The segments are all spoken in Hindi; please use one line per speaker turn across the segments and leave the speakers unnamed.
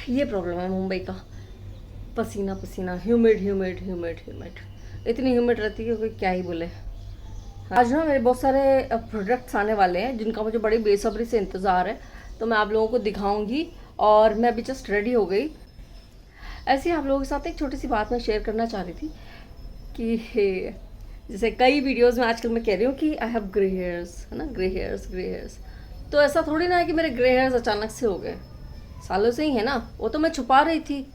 ये प्रॉब्लम है मुंबई का, पसीना पसीना, ह्यूमिड ह्यूमिड ह्यूमिड ह्यूमिड, इतनी ह्यूमिड रहती है कि कोई क्या ही बोले। आज ना मेरे बहुत सारे प्रोडक्ट्स आने वाले हैं जिनका मुझे बड़ी बेसब्री से इंतज़ार है, तो मैं आप लोगों को दिखाऊंगी। और मैं अभी जस्ट रेडी हो गई। ऐसे ही आप लोगों के साथ एक छोटी सी बात मैं शेयर करना चाह रही थी कि जैसे कई वीडियोस में आजकल मैं कह रही हूँ कि आई हैव ग्रे हेयर्स, है ना, ग्रे हेयर्स ग्रे हेयर्स। तो ऐसा थोड़ी ना है कि मेरे ग्रे हेयर्स अचानक से हो गए, सालों से ही है ना, वो तो मैं छुपा रही थी।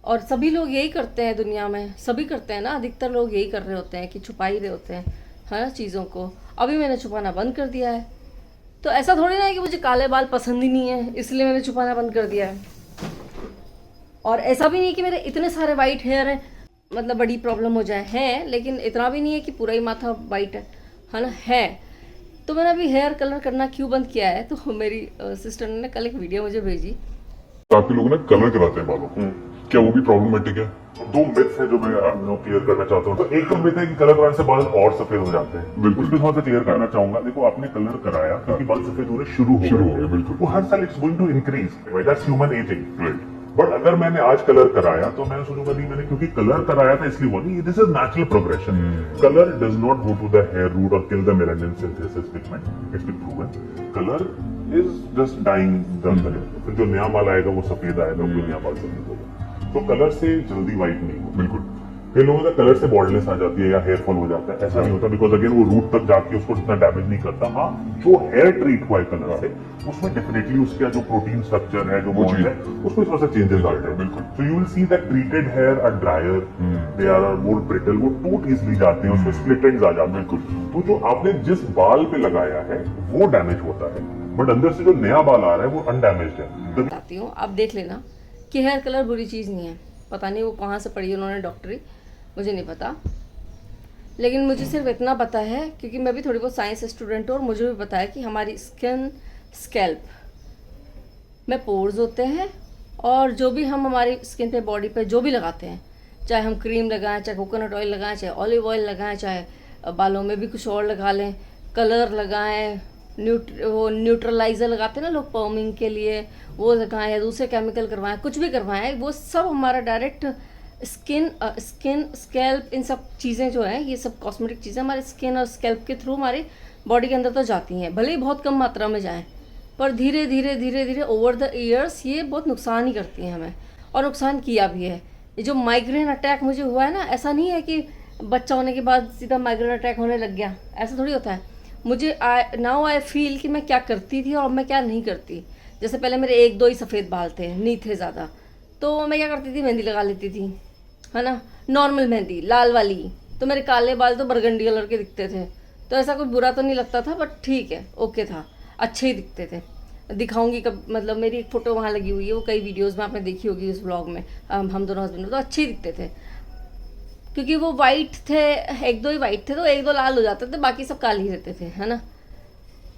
और सभी लोग यही करते हैं दुनिया में, सभी करते हैं ना, अधिकतर लोग यही कर रहे होते हैं कि छुपा ही रहे होते हैं, है ना, चीज़ों को। अभी मैंने छुपाना बंद कर दिया है। तो ऐसा थोड़ी ना है कि मुझे काले बाल पसंद ही नहीं है इसलिए मैंने छुपाना बंद कर दिया है। और ऐसा भी नहीं है कि मेरे इतने सारे वाइट हेयर हैं, मतलब बड़ी प्रॉब्लम हो जाए, है, लेकिन इतना भी नहीं है कि पूरा ही माथा वाइट है ना, है। तो मैंने अभी हेयर कलर करना क्यों बंद किया है, तो मेरी सिस्टर ने कल एक वीडियो मुझे भेजी।
काफी लोग ना कलर कराते हैं बालों को, क्या वो भी प्रॉब्लमेटिक है?
दो मिथ्स है जो मैं क्लियर करना चाहता हूँ। तो एक तो मिथ है कि कलर कराने से बाल और सफेद हो जाते हैं,
बिल्कुल।
उसको थोड़ा सा क्लियर करना चाहूंगा। देखो, आपने कलर कराया क्योंकि बाल सफेद होने शुरू हो गए,
बिल्कुल।
वो हर साल it's going to increase, that's human ageing,
right.
But अगर मैंने आज कलर कराया तो मैं सोचूंगा नहीं, मैंने क्योंकि कलर कराया था इसलिए हुआ नहीं, this is natural progression. Colour does not go to the hair root or kill the melanin synthesis pigment, it's been proven. Colour is just dyeing the hair, फिर जो नया बाल आएगा वो सफेद आएगा, कोई नया बाल सफेद होगा। तो कलर से जल्दी व्हाइट नहीं होगा।
बिल्कुल।
कई लोगों का कलर से बॉल्डनेस आ जाती है या हेयर फॉल हो जाता है, ऐसा नहीं होता, बिकॉज अगेन वो रूट तक जाके उसको इतना डैमेज नहीं करता। हाँ, जो हेयर ट्रीट हुआ है कलर से, उसमें डेफिनेटली उसका जो प्रोटीन स्ट्रक्चर है, जो बॉन्ड है, उसमें थोड़ा सा चेंजेस आते हैं।
बिल्कुल।
तो you will see that treated hair are drier, they are more brittle, वो टूट इजली जाते हैं, उसमें स्प्लिट एंड्स आ जाते हैं।
बिल्कुल।
तो जो आपने जिस बाल पे लगाया है वो डैमेज होता है, बट अंदर से जो नया बाल आ रहा है वो अनडैमेज्ड है।
बताती हूँ, आप देख लेना कि हेयर कलर बुरी चीज़ नहीं है। पता नहीं वो कहाँ से पढ़ी उन्होंने डॉक्टरी, मुझे नहीं पता, लेकिन मुझे सिर्फ इतना पता है क्योंकि मैं भी थोड़ी बहुत साइंस स्टूडेंट हूँ और मुझे भी पता है कि हमारी स्किन, स्कैल्प में पोर्स होते हैं, और जो भी हम हमारी स्किन पे, बॉडी पे जो भी लगाते हैं, चाहे हम क्रीम लगाएं, चाहे कोकोनट ऑयल लगाएं, चाहे ऑलिव ऑयल लगाएं, चाहे बालों में भी कुछ और लगा लें, कलर लगाएं, वो न्यूट्रलाइज़र लगाते हैं ना लोग पर्मिंग के लिए, वो लगाएं या दूसरे केमिकल करवाएं, कुछ भी करवाएं, वो सब हमारा डायरेक्ट स्किन स्कैल्प, इन सब चीज़ें जो हैं, ये सब कॉस्मेटिक चीज़ें हमारे स्किन और स्कैल्प के थ्रू हमारी बॉडी के अंदर तो जाती हैं, भले ही बहुत कम मात्रा में जाएं, पर धीरे धीरे धीरे धीरे ओवर द ईयर्स ये बहुत नुकसान ही करती हैं हमें, और नुकसान किया भी है। ये जो माइग्रेन अटैक मुझे हुआ है ना, ऐसा नहीं है कि बच्चा होने के बाद सीधा माइग्रेन अटैक होने लग गया, ऐसा थोड़ी होता है। मुझे नाउ आई फील कि मैं क्या करती थी और मैं क्या नहीं करती। जैसे पहले मेरे एक दो ही सफ़ेद बाल थे, नहीं थे ज़्यादा, तो मैं क्या करती थी, मेहंदी लगा लेती थी, है ना, नॉर्मल मेहंदी, लाल वाली। तो मेरे काले बाल तो बरगंडी कलर के दिखते थे, तो ऐसा कुछ बुरा तो नहीं लगता था, बट ठीक है, ओके था, अच्छे ही दिखते थे। दिखाऊंगी कब, मतलब मेरी एक फ़ोटो वहाँ लगी हुई है, वो कई वीडियोस में आपने देखी होगी, उस ब्लॉग में हम दोनों हस्बैंड, तो अच्छे ही दिखते थे क्योंकि वो वाइट थे, एक दो ही वाइट थे, तो एक दो लाल हो जाते थे, बाकी सब काले ही रहते थे, है ना।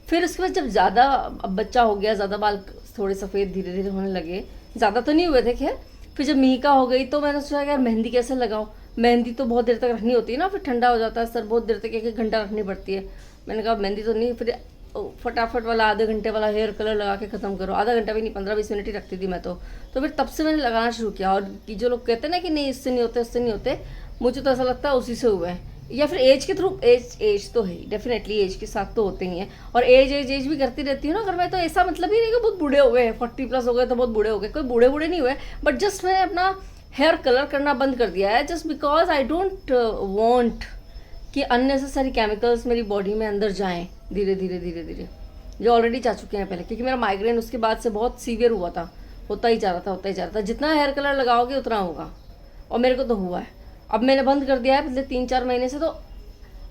फिर उसके बाद जब ज़्यादा, अब बच्चा हो गया, ज़्यादा बाल थोड़े सफ़ेद धीरे धीरे होने लगे, ज़्यादा तो नहीं हुए थे खैर। फिर जब मीका हो गई तो मैंने सोचा यार मेहंदी कैसे लगाऊं, मेहंदी तो बहुत देर तक रखनी होती है ना, फिर ठंडा हो जाता है सर, बहुत देर तक, एक एक घंटा रखनी पड़ती है। मैंने कहा मेहंदी तो नहीं, फिर फटाफट वाला आधे घंटे वाला हेयर कलर लगा के ख़त्म करो, आधा घंटा भी नहीं, 15-20 मिनट ही रखती थी मैं तो फिर तब से मैंने लगाना शुरू किया। और कि जो लोग कहते हैं ना कि नहीं इससे नहीं होते, इससे नहीं होते, मुझे तो ऐसा लगता है उसी से हुए हैं, या फिर एज के थ्रू, एज तो है डेफिनेटली, एज के साथ तो होते ही हैं, और एज भी करती रहती हूँ ना अगर मैं, तो ऐसा मतलब ही नहीं कि बहुत बूढ़े हो गए, 40+ हो गए तो बहुत बूढ़े हो गए, कोई बूढ़े बूढ़े नहीं हुए, बट जस्ट मैंने अपना हेयर कलर करना बंद कर दिया है, just because I don't want कि अननेसेसरी केमिकल्स मेरी बॉडी में अंदर जाएँ धीरे धीरे धीरे धीरे, जो ऑलरेडी जा चुके हैं पहले, क्योंकि मेरा माइग्रेन उसके बाद से बहुत सीवियर हुआ था, होता ही जा रहा था, होता ही जा रहा था, जितना हेयर कलर लगाओगे उतना होगा, और मेरे को तो हुआ है। अब मैंने बंद कर दिया है पिछले 3-4 महीने से, तो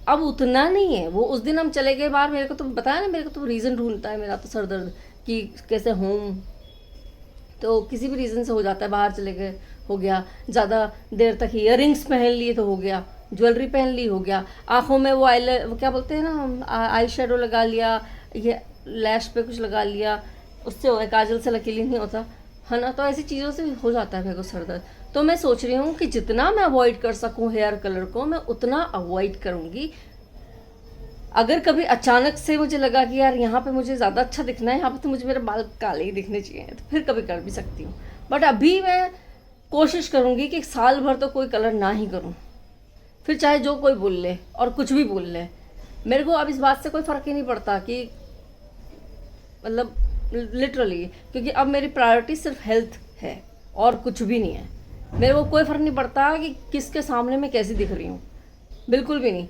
अब उतना नहीं है वो। उस दिन हम चले गए बाहर, मेरे को तो बताया ना, मेरे को तो रीज़न ढूंढता है मेरा तो सर दर्द कि कैसे होम, तो किसी भी रीज़न से हो जाता है, बाहर चले गए हो गया, ज़्यादा देर तक ईयरिंग्स पहन लिए तो हो गया, ज्वेलरी पहन ली हो गया, आँखों में वो वो क्या बोलते हैं ना, आई शेडो लगा लिया, ये लैश पे कुछ लगा लिया, उससे हो गया, काजल से लकीली नहीं होता, है ना। तो ऐसी चीज़ों से हो जाता है मेरे को सर दर्द। तो मैं सोच रही हूँ कि जितना मैं अवॉइड कर सकूँ हेयर कलर को, मैं उतना अवॉइड करूँगी। अगर कभी अचानक से मुझे लगा कि यार यहाँ पे मुझे ज़्यादा अच्छा दिखना है, यहाँ पे तो मुझे मेरे बाल काले ही दिखने चाहिए, तो फिर कभी कर भी सकती हूँ। बट अभी मैं कोशिश करूँगी कि साल भर तो कोई कलर ना ही करूँ, फिर चाहे जो कोई बोल ले और कुछ भी बोल ले, मेरे को अब इस बात से कोई फ़र्क ही नहीं पड़ता कि मतलब लिटरली, क्योंकि अब मेरी प्रायोरिटी सिर्फ हेल्थ है और कुछ भी नहीं है। मेरे को कोई फ़र्क नहीं पड़ता कि किसके सामने मैं कैसी दिख रही हूँ, बिल्कुल भी नहीं।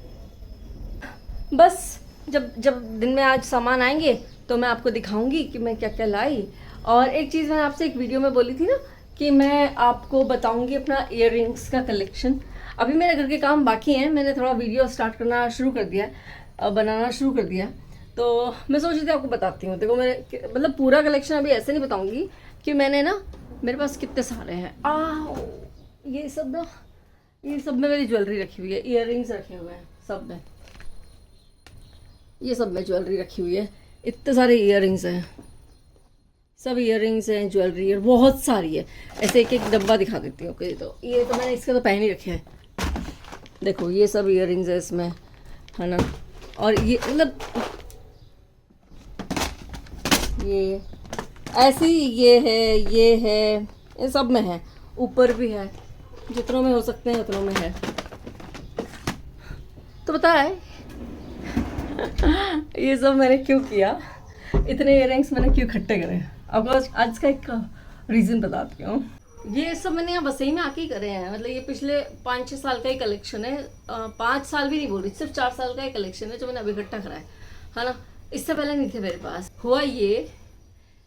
बस जब जब दिन में आज सामान आएंगे तो मैं आपको दिखाऊंगी कि मैं क्या क्या लाई। और एक चीज़ मैंने आपसे एक वीडियो में बोली थी ना कि मैं आपको बताऊंगी अपना इयररिंग्स का कलेक्शन। अभी मेरे घर के काम बाकी हैं, मैंने थोड़ा वीडियो स्टार्ट करना शुरू कर दिया, बनाना शुरू कर दिया, तो मैं सोच रही थी आपको बताती हूँ। देखो मेरे मतलब पूरा कलेक्शन अभी ऐसे नहीं बताऊँगी कि मैंने ना, मेरे पास कितने सारे हैं। ये सब ना, ये सब में मेरी ज्वेलरी रखी हुई है, इयररिंग्स रखे हुए हैं सब में, ये सब में ज्वेलरी रखी हुई है। इतने सारे इयररिंग्स हैं, सब इयररिंग्स हैं, ज्वेलरी है बहुत सारी है। ऐसे एक एक डब्बा दिखा देती हूँ। तो ये तो मैंने इसका तो पहन ही रखे हैं, देखो ये सब इयररिंग्स है इसमें, है ना। और ये मतलब ये ऐसी ये है, ये सब में है, ऊपर भी है, जितनों में हो सकते हैं उतनों में है। तो पता है ये सब मैंने क्यों किया, इतने इयररिंग्स मैंने क्यों इकट्ठे करे, अब आज का एक रीज़न बताती हूँ। ये सब मैंने यहाँ बसई में आके ही करे हैं, मतलब ये पिछले 5-6 साल का ही कलेक्शन है। 5 साल भी नहीं बोल रही, सिर्फ 4 साल का ही कलेक्शन है जो मैंने अभी इकट्ठा करा है ना। इससे पहले नहीं थे मेरे पास। हुआ ये,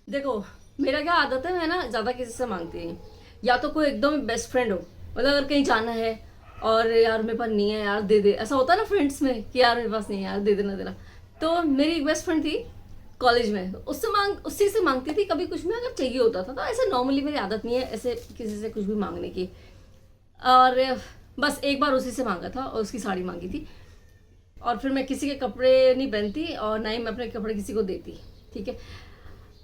देखो मेरा क्या आदत है, मैं ना ज़्यादा किसी से मांगती नहीं, या तो कोई एकदम बेस्ट फ्रेंड हो, मतलब अगर कहीं जाना है और यार मेरे पास नहीं है यार दे दे, ऐसा होता है ना फ्रेंड्स में कि यार मेरे पास नहीं है यार दे देना देना। तो मेरी एक बेस्ट फ्रेंड थी कॉलेज में, उसी से मांगती थी कभी कुछ में अगर चाहिए होता था। तो ऐसे नॉर्मली मेरी आदत नहीं है ऐसे किसी से कुछ भी मांगने की। और बस एक बार उसी से मांगा था और उसकी साड़ी मांगी थी। और फिर मैं किसी के कपड़े नहीं पहनती और ना ही मैं अपने कपड़े किसी को देती, ठीक है,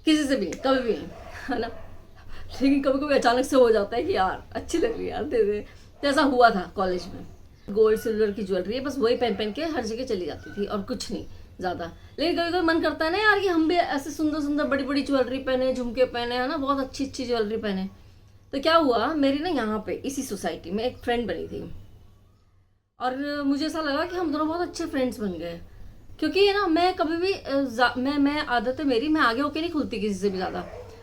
किसी से भी नहीं, कभी भी नहीं, है ना। लेकिन कभी कभी अचानक से हो जाता है कि यार अच्छी लग रही है यार दे दे। तो ऐसा हुआ था कॉलेज में। गोल्ड सिल्वर की ज्वेलरी है, बस वही पहन पहन के हर जगह चली जाती थी और कुछ नहीं ज़्यादा। लेकिन कभी कभी मन करता है ना यार कि हम भी ऐसे सुंदर सुंदर बड़ी बड़ी ज्वेलरी पहने, झुमके पहने, है ना, बहुत अच्छी अच्छी ज्वेलरी पहने। तो क्या हुआ, मेरी ना यहाँ पे इसी सोसाइटी में एक फ्रेंड बनी थी और मुझे ऐसा लगा कि हम दोनों बहुत अच्छे फ्रेंड्स बन गए। क्योंकि ये ना मैं कभी भी मैं आदत है मेरी, मैं आगे होके नहीं खुलती किसी से भी ज़्यादा,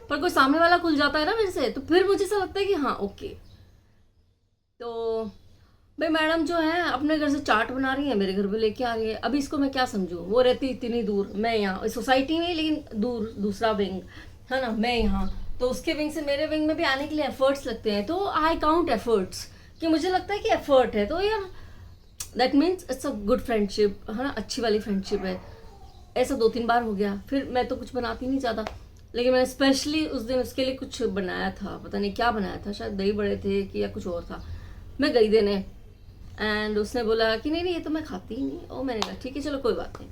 पर कोई सामने वाला खुल जाता है ना मेरे से तो फिर मुझे ऐसा लगता है कि हाँ ओके। तो भाई मैडम जो है अपने घर से चाट बना रही है, मेरे घर पे लेके आ रही है। अभी इसको मैं क्या समझूँ, वो रहती इतनी दूर, मैं यहाँ सोसाइटी में लेकिन दूर, दूसरा विंग है ना, मैं यहाँ। तो उसके विंग से मेरे विंग में भी आने के लिए एफर्ट्स लगते हैं, तो आई काउंट एफर्ट्स कि मुझे लगता है कि एफर्ट है, तो यार that means it's a good friendship, है ना, अच्छी वाली फ्रेंडशिप है। ऐसा 2-3 बार हो गया। फिर मैं तो कुछ बनाती नहीं ज़्यादा, लेकिन मैंने स्पेशली उस दिन उसके लिए कुछ बनाया था, पता नहीं क्या बनाया था, शायद दही बड़े थे कि या कुछ और था। मैं गई देने एंड उसने बोला कि नहीं नहीं ये तो मैं खाती ही नहीं। ओ मैंने कहा ठीक है चलो कोई बात नहीं,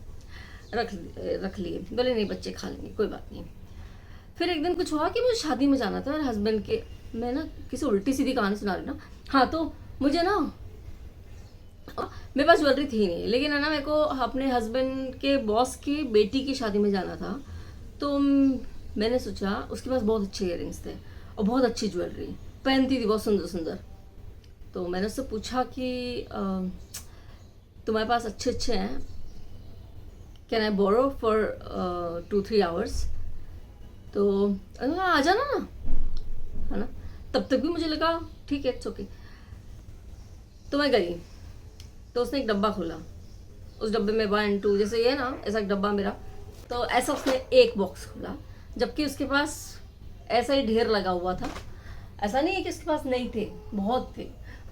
रख लिए। बोले नहीं बच्चे खा लेंगे कोई बात नहीं। फिर एक दिन कुछ हुआ कि मुझे शादी में जाना था मेरे हस्बैंड के। मैं ना किसी उल्टी सीधी कहानी सुना रही ना। हाँ तो मुझे ना, मेरे पास ज्वेलरी थी नहीं, लेकिन है ना मेरे को अपने हस्बैंड के बॉस की बेटी की शादी में जाना था। तो मैंने सोचा, उसके पास बहुत अच्छे इयररिंग्स थे और बहुत अच्छी ज्वेलरी पहनती थी, बहुत सुंदर सुंदर। तो मैंने उससे पूछा कि तुम्हारे पास अच्छे अच्छे हैं, can I borrow for 2-3 hours. तो आ जाना ना, है ना। तब तक भी मुझे लगा ठीक है इट्स ओके। तो मैं गई तो उसने एक डब्बा खोला, उस डब्बे में 1, 2 जैसे ये ना ऐसा एक डब्बा मेरा, तो ऐसा उसने एक बॉक्स खोला, जबकि उसके पास ऐसा ही ढेर लगा हुआ था। ऐसा नहीं है कि उसके पास नहीं थे, बहुत थे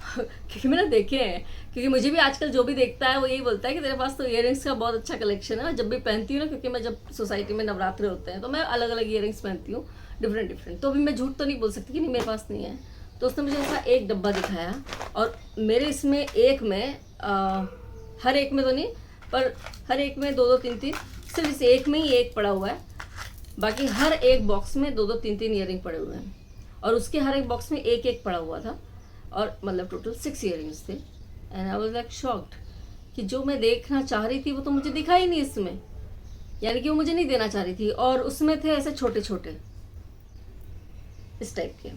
क्योंकि मैंने देखे हैं, क्योंकि मुझे भी आजकल जो भी देखता है वो यही बोलता है कि तेरे पास तो इयररिंग्स का बहुत अच्छा कलेक्शन है। जब भी पहनती हूँ ना, क्योंकि मैं जब सोसाइटी में नवरात्रे होते हैं तो मैं अलग अलग इयररिंग्स पहनती हूँ, डिफरेंट। तो अभी मैं झूठ तो नहीं बोल सकती कि नहीं मेरे पास नहीं है। तो उसने मुझे ऐसा एक डब्बा दिखाया और मेरे इसमें एक में हर एक में तो नहीं, पर हर एक में 2-2, 3-3, सिर्फ इस एक में ही एक पड़ा हुआ है, बाकी हर एक बॉक्स में 2-2, 3-3 इयररिंग पड़े हुए हैं। और उसके हर एक बॉक्स में एक पड़ा हुआ था, और मतलब टोटल 6 इयररिंग्स थे। And I was like shocked कि जो मैं देखना चाह रही थी वो तो मुझे दिखा ही नहीं इसमें, यानी कि वो मुझे नहीं देना चाह रही थी। और उसमें थे ऐसे छोटे छोटे इस टाइप के।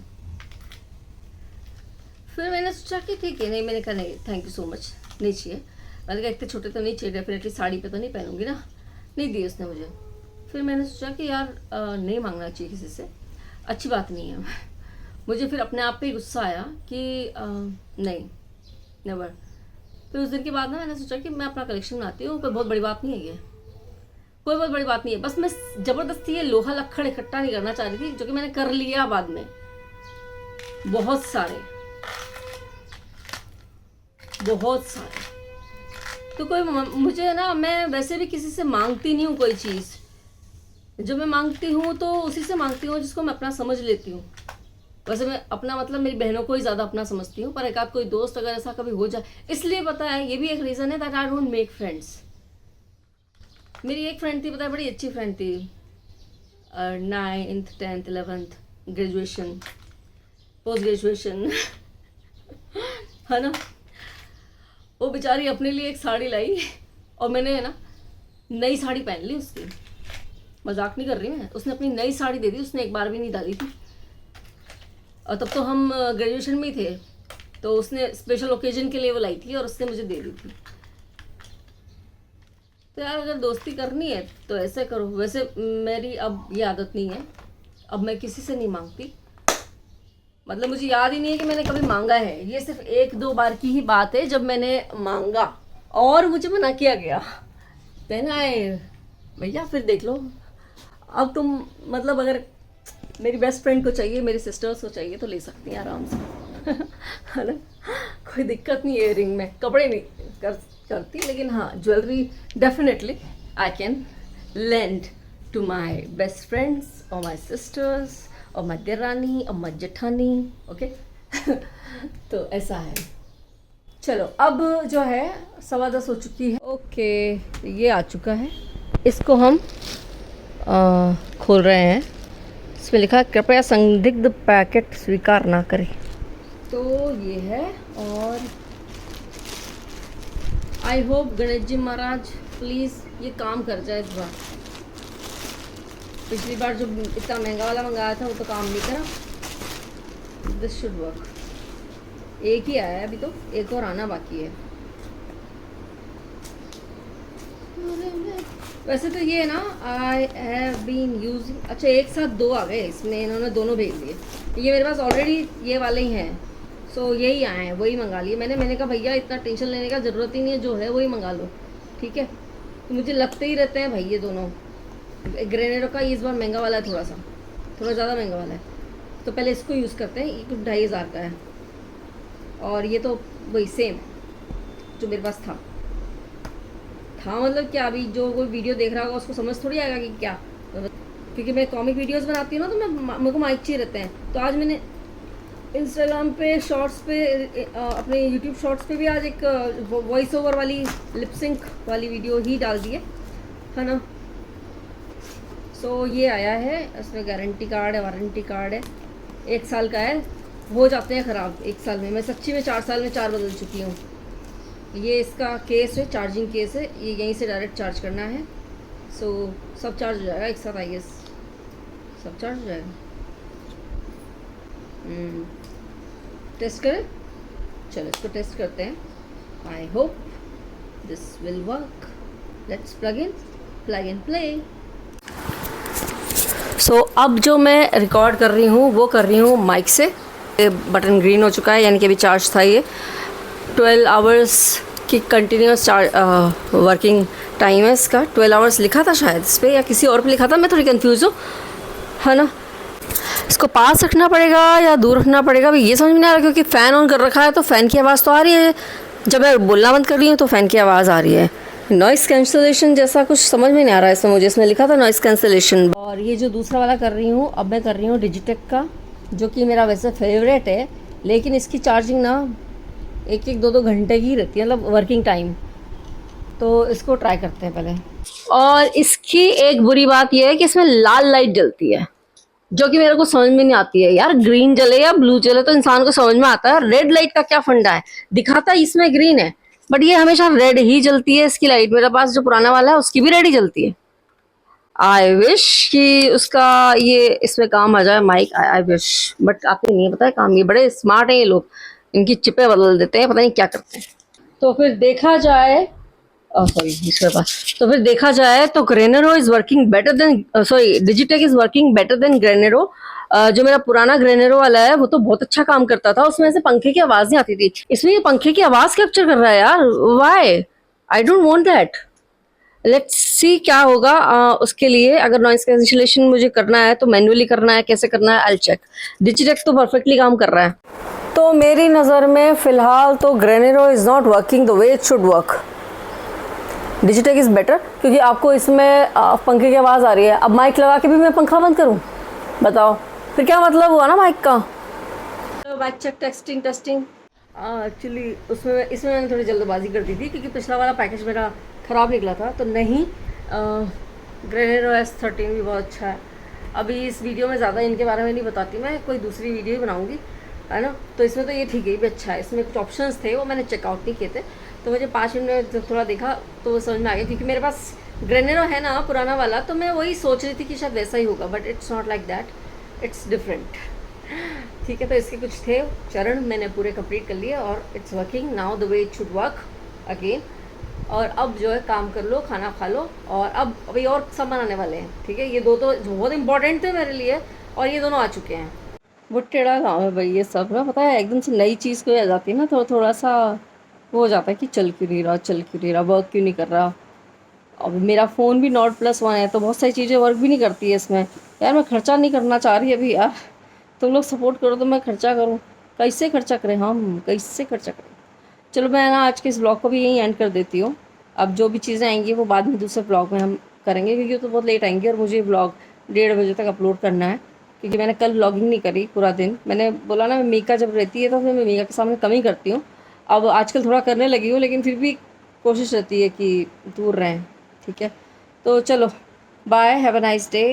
फिर मैंने सोचा कि ठीक है, नहीं, मैंने कहा नहीं थैंक यू सो मच, नहीं चाहिए। मैंने कहा इतने छोटे तो नहीं चाहिए, डेफिनेटली साड़ी पे तो नहीं पहनूंगी ना, नहीं दिए उसने मुझे। फिर मैंने सोचा कि यार नहीं मांगना चाहिए किसी से, अच्छी बात नहीं है। मुझे फिर अपने आप पे ही गुस्सा आया कि नहीं, नेवर। फिर उस दिन के बाद ना मैंने सोचा कि मैं अपना कलेक्शन बनाती हूँ, कोई बहुत बड़ी बात नहीं है ये, कोई बहुत बड़ी बात नहीं है। बस मैं ज़बरदस्ती ये लोहा लक्कड़ इकट्ठा नहीं करना चाह रही थी, जो कि मैंने कर लिया बाद में, बहुत सारे। तो कोई मुझे ना, मैं वैसे भी किसी से मांगती नहीं हूँ कोई चीज़। जब मैं मांगती हूँ तो उसी से मांगती हूँ जिसको मैं अपना समझ लेती हूँ। वैसे मैं अपना मतलब मेरी बहनों को ही ज़्यादा अपना समझती हूँ, पर एक आध कोई दोस्त अगर ऐसा कभी हो जाए, इसलिए पता है ये भी एक रीज़न है that I don't make friends. मेरी एक फ्रेंड थी, पता है, बड़ी अच्छी फ्रेंड थी, 9th 10th 11th graduation, post graduation है ना। वो बेचारी अपने लिए एक साड़ी लाई और मैंने है ना नई साड़ी पहन ली उसकी, मजाक नहीं कर रही मैं। उसने अपनी नई साड़ी दे दी, उसने एक बार भी नहीं डाली थी। और तब तो हम ग्रेजुएशन में ही थे, तो उसने स्पेशल ओकेजन के लिए वो लाई थी और उसने मुझे दे दी थी। तो यार अगर दोस्ती करनी है तो ऐसे करो। वैसे मेरी अब ये आदत नहीं है, अब मैं किसी से नहीं मांगती। मतलब मुझे याद ही नहीं है कि मैंने कभी मांगा है। ये सिर्फ 1-2 बार की ही बात है जब मैंने मांगा और मुझे मना किया गया। देन आए भैया फिर देख लो, अब तुम मतलब अगर मेरी बेस्ट फ्रेंड को चाहिए, मेरी सिस्टर्स को चाहिए तो ले सकती हैं आराम से है ना, कोई दिक्कत नहीं है। रिंग में कपड़े नहीं करती, लेकिन हाँ jewellery definitely I can lend to my best friends और माई सिस्टर्स और माई देरानी और माई जेठानी, ओके। तो ऐसा है। चलो अब जो है 10:15 हो चुकी है, ओके। ये आ चुका है, इसको हम खोल रहे हैं। इसमें लिखा है कृपया संदिग्ध पैकेट स्वीकार ना करें। तो ये है, और I hope Ganesh ji Maharaj please ये काम कर जाए इस बार। पिछली बार जो इतना महंगा वाला मंगाया था वो तो काम नहीं करा। This should work. एक ही आया है अभी, तो एक और आना बाकी है। वैसे तो ये ना आई हैव बीन यूजिंग, अच्छा एक साथ 2 आ गए इसमें, इन्होंने दोनों भेज दिए। ये मेरे पास ऑलरेडी ये वाले ही हैं, सो यही आए हैं, वही मंगा लिए मैंने कहा भैया इतना टेंशन लेने का ज़रूरत ही नहीं है, जो है वही मंगा लो, ठीक है। तो मुझे लगते ही रहते हैं भाई ये दोनों। ग्रेनेडो का इस बार महंगा वाला है, थोड़ा ज़्यादा महंगा वाला है, तो पहले इसको यूज़ करते हैं। ये कुछ 2500 का है, और ये तो वही सेम जो मेरे पास था मतलब क्या, अभी जो कोई वीडियो देख रहा होगा उसको समझ थोड़ी आएगा कि क्या, क्योंकि मैं कॉमिक वीडियोस बनाती हूँ ना, तो मेरे को माइक चाहिए रहते हैं। तो आज मैंने इंस्टाग्राम पे शॉर्ट्स पे, अपने यूट्यूब शॉर्ट्स पे भी आज एक वॉइस ओवर वाली लिपसिंक वाली वीडियो ही डाल दी है ना। सो ये आया है, इसमें गारंटी कार्ड है, वारंटी कार्ड है, 1 साल का है। हो जाते हैं ख़राब 1 साल में, मैं सच्ची में 4 साल में 4 बदल चुकी हूँ। ये इसका केस है, चार्जिंग केस है, ये यहीं से डायरेक्ट चार्ज करना है। सो सब चार्ज हो जाएगा एक साथ, आई गेस सब चार्ज हो जाएगा। टेस्ट करें, चलो इसको टेस्ट करते हैं। I hope this will work. Let's plug and play. So अब जो मैं रिकॉर्ड कर रही हूँ वो कर रही हूँ माइक से। बटन ग्रीन हो चुका है, यानी कि अभी चार्ज था। ये 12 आवर्स की कंटिन्यूस वर्किंग टाइम है इसका। 12 आवर्स लिखा था शायद इस पर, या किसी और पे लिखा था, मैं थोड़ी कंफ्यूज हूँ, है ना। इसको पास रखना पड़ेगा या दूर रखना पड़ेगा, अभी ये समझ में नहीं आ रहा, क्योंकि फ़ैन ऑन कर रखा है तो फ़ैन की आवाज़ तो आ रही है, जब मैं बोलना बंद कर रही हूँ तो फ़ैन की आवाज़ आ रही है। नॉइज़ कैंसलेशन जैसा कुछ समझ में नहीं आ रहा है इसमें मुझे, इसमें लिखा था नॉइज़ कैंसलेशन। और ये जो दूसरा वाला कर रही हूँ, अब मैं कर रही हूँ डिजिटेक का, जो कि मेरा वैसे फेवरेट है, लेकिन इसकी चार्जिंग ना 1-1, 2-2 घंटे की रहती है, मतलब वर्किंग टाइम। तो इसको ट्राई करते हैं पहले। और इसकी एक बुरी बात यह है कि इसमें लाल लाइट जलती है, जो कि मेरे को समझ में नहीं आती है। यार ग्रीन जले या ब्लू जले तो इंसान को समझ में आता है, रेड लाइट का क्या फंडा है। दिखाता इसमें ग्रीन है, बट ये हमेशा रेड ही जलती है इसकी लाइट। मेरे पास जो पुराना वाला है उसकी भी रेड ही जलती है। आई विश कि उसका ये इसमें काम आ जाए माइक, आई विश, बट आपको नहीं पता है काम। ये बड़े स्मार्ट हैं ये लोग, इनकी चिपें बदल देते हैं, पता नहीं क्या करते हैं। तो फिर देखा जाए, सॉरी इसमें पास, तो फिर देखा जाए तो Granero is working better than, sorry Digitech is working better than Granero. जो मेरा पुराना ग्रेनेरो वाला है वो तो बहुत अच्छा काम करता था, उसमें से पंखे की आवाज नहीं आती थी। इसमें ये पंखे की आवाज कैप्चर कर रहा है यार, why? I don't want that. Let's see क्या होगा। उसके लिए अगर नॉइस कैंसिलेशन मुझे करना है तो मैन्युअली करना है, कैसे करना है, आई चेक। डिजिटेक तो परफेक्टली काम कर रहा है। तो मेरी नज़र में फ़िलहाल तो Granero is not working the way it should work. Digitech is better, क्योंकि आपको इसमें पंखे की आवाज़ आ रही है। अब माइक लगा के भी मैं पंखा बंद करूँ, बताओ फिर क्या मतलब हुआ ना माइक का। तो mic check, testing testing. Actually उसमें इसमें मैंने थोड़ी जल्दबाजी कर दी थी, क्योंकि पिछला वाला पैकेज मेरा ख़राब निकला था। तो नहीं, ग्रेनेरो S13 भी बहुत अच्छा है। अभी इस वीडियो में ज़्यादा इनके बारे में नहीं बताती, मैं कोई दूसरी वीडियो ही बनाऊँगी, है ना। तो इसमें तो ये ठीक है, ये भी अच्छा है। इसमें कुछ ऑप्शंस थे वो मैंने चेकआउट नहीं किए थे, तो मुझे 5 मिनट में जब थोड़ा देखा तो वो समझ में आ गया। क्योंकि मेरे पास ग्रेनेरो है ना पुराना वाला, तो मैं वही सोच रही थी कि शायद वैसा ही होगा, but it's not like that, it's different. ठीक है, तो इसके कुछ थे चरण मैंने पूरे कंप्लीट कर लिए और it's working now the way it should work again. और अब जो है काम कर लो, खाना खा लो, और अब अभी और सामान आने वाले हैं। ठीक है, ये दो तो बहुत इंपॉर्टेंट थे मेरे लिए, और ये दोनों आ चुके हैं। वो टेढ़ा गाँव है भाई ये सब ना, पता है एकदम से नई चीज़ कोई आ जाती है ना, तो थोड़ा सा वो हो जाता है कि चल क्यों नहीं रहा, चल क्यों नहीं रहा, वर्क क्यों नहीं कर रहा। अब मेरा फ़ोन भी Nord Plus 1 है, तो बहुत सारी चीज़ें वर्क भी नहीं करती है इसमें। यार मैं खर्चा नहीं करना चाह रही अभी यार, तुम लोग सपोर्ट करो तो मैं खर्चा करूँ। कैसे खर्चा करें हम, कैसे खर्चा करें। चलो मैं ना आज के इस ब्लॉग को भी यहीं एंड कर देती हूँ। अब जो भी चीज़ें आएंगी वो बाद में दूसरे ब्लॉग में हम करेंगे, क्योंकि वो तो बहुत लेट आएंगी और मुझे ब्लॉग 1:30 बजे तक अपलोड करना है। क्योंकि मैंने कल ब्लॉगिंग नहीं करी पूरा दिन, मैंने बोला ना मीका जब रहती है तो फिर मैं मीका के सामने कम ही करती हूँ। अब आजकल थोड़ा करने लगी हूँ, लेकिन फिर भी कोशिश रहती है कि दूर रहें। ठीक है, तो चलो bye, have a nice day.